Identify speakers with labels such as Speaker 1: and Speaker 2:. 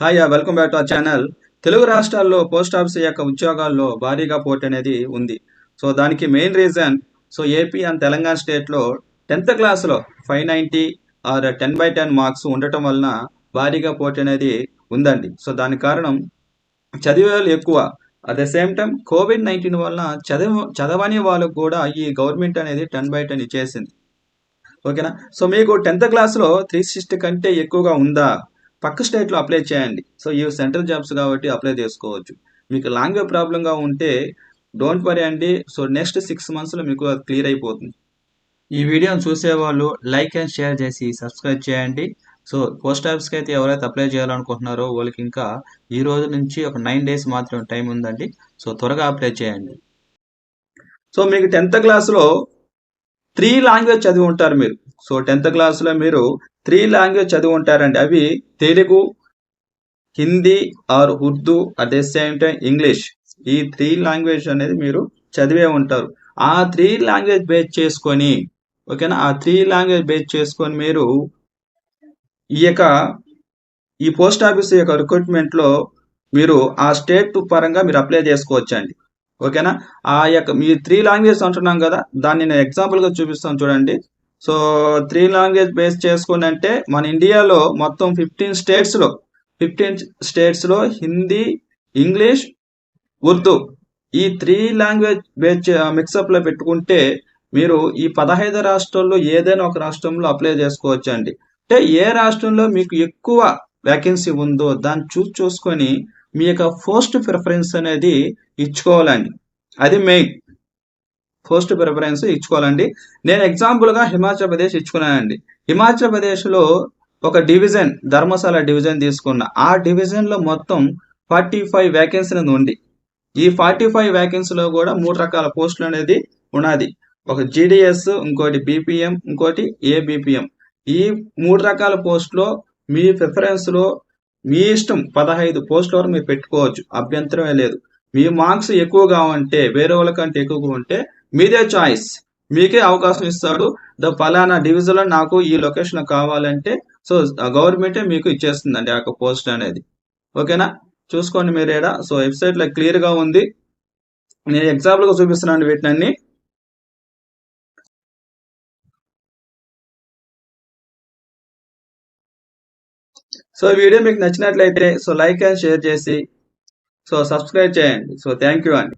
Speaker 1: Hi welcome back to our channel. Telugu రాష్ట్రాల్లో post office యొక్క ఉద్యోగాల్లో భారీగా పోటీ అనేది ఉంది. సో దానికి main reason AP and Telangana స్టేట్లో 10th క్లాస్లో 590 ఆర్ 10/10 మార్క్స్ ఉండటం వలన భారీగా పోటీ అనేది ఉందండి. సో దానికి కారణం చదివే వాళ్ళు ఎక్కువ. At the same time COVID-19 వలన చదవని వాళ్ళకు కూడా ఈ గవర్నమెంట్ అనేది 10/10 ఇచ్చేసింది. ఓకేనా. సో మీకు 10th క్లాస్లో 360 కంటే ఎక్కువగా ఉందా, పక్క స్టేట్లో అప్లై చేయండి. సో ఇవి సెంట్రల్ జాబ్స్ కాబట్టి అప్లై చేసుకోవచ్చు. మీకు లాంగ్వేజ్ ప్రాబ్లంగా ఉంటే డోంట్ వరీ అండి. సో నెక్స్ట్ 6 monthsలో మీకు అది క్లియర్ అయిపోతుంది. ఈ వీడియోని చూసేవాళ్ళు లైక్ అండ్ షేర్ చేసి సబ్స్క్రైబ్ చేయండి. సో పోస్ట్ ఆఫీస్కి అయితే ఎవరైతే అప్లై చేయాలనుకుంటున్నారో వాళ్ళకి ఇంకా ఈ రోజు నుంచి ఒక 9 days మాత్రమే టైం ఉందండి. సో త్వరగా అప్లై చేయండి. సో మీకు 10th క్లాస్లో 3 లాంగ్వేజ్ చదివి ఉంటారు మీరు. సో 10th క్లాస్లో మీరు 3 లాంగ్వేజ్ చదివి ఉంటారండి. అవి Telugu, Hindi or Urdu, at the same time English. ఈ 3 లాంగ్వేజ్ అనేది మీరు చదివే ఉంటారు. ఆ 3 లాంగ్వేజ్ బేస్ చేసుకొని, ఓకేనా, ఆ 3 లాంగ్వేజ్ బేస్ చేసుకొని మీరు ఈ పోస్ట్ ఆఫీస్ యొక్క రిక్రూట్మెంట్లో మీరు ఆ స్టేట్ పరంగా మీరు అప్లై చేసుకోవచ్చండి. ఓకేనా. మీ 3 లాంగ్వేజ్ అంటున్నాం కదా, దాన్ని నేను ఎగ్జాంపుల్గా చూపిస్తాను చూడండి. సో 3 లాంగ్వేజ్ బేస్ చేసుకుని అంటే మన ఇండియాలో మొత్తం 15 స్టేట్స్లో హిందీ, ఇంగ్లీష్, ఉర్దూ ఈ 3 లాంగ్వేజ్ బేస్ మిక్సప్లో పెట్టుకుంటే మీరు ఈ 15 రాష్ట్రాల్లో ఏదైనా ఒక రాష్ట్రంలో అప్లై చేసుకోవచ్చు అండి. అంటే ఏ రాష్ట్రంలో మీకు ఎక్కువ వ్యాకెన్సీ ఉందో దాన్ని చూసుకొని మీ యొక్క ఫస్ట్ ప్రిఫరెన్స్ అనేది ఇచ్చుకోవాలండి. అది మెయిన్. First preference ఇచ్చుకోవాలండి. నేను ఎగ్జాంపుల్గా హిమాచల్ ప్రదేశ్ ఇచ్చుకున్నానండి. హిమాచల్ ప్రదేశ్లో ఒక డివిజన్, ధర్మశాల డివిజన్ తీసుకున్న. ఆ డివిజన్లో మొత్తం 45 వ్యాకెన్సీ ఉంది. ఈ 45 వ్యాకెన్సీలో కూడా 3 రకాల పోస్టులు అనేది ఉన్నది. ఒక జీడిఎస్, ఇంకోటి బీపీఎం, ఇంకోటి ఏబిపిఎం. ఈ 3 రకాల పోస్టులో మీ ప్రిఫరెన్స్లో మీ ఇష్టం 15 పోస్టుల వరకు మీరు పెట్టుకోవచ్చు, అభ్యంతరమే లేదు. మీ మార్క్స్ ఎక్కువగా ఉంటే, వేరే వాళ్ళకంటే ఎక్కువగా ఉంటే మీదే చాయిస్, మీకే అవకాశం ఇస్తాడు. ఫలానా డివిజన్లో నాకు ఈ లొకేషన్ కావాలంటే సో గవర్నమెంటే మీకు ఇచ్చేస్తుందండి ఆ యొక్క పోస్ట్ అనేది. ఓకేనా. చూసుకోండి మీరు ఏడా. సో వెబ్సైట్లో క్లియర్గా ఉంది. నేను ఎగ్జాంపుల్గా చూపిస్తున్నాను వీటిని. సో వీడియో మీకు నచ్చినట్లయితే లైక్ అండ్ షేర్ చేసి సబ్స్క్రైబ్ చేయండి. థ్యాంక్ యూ అండి.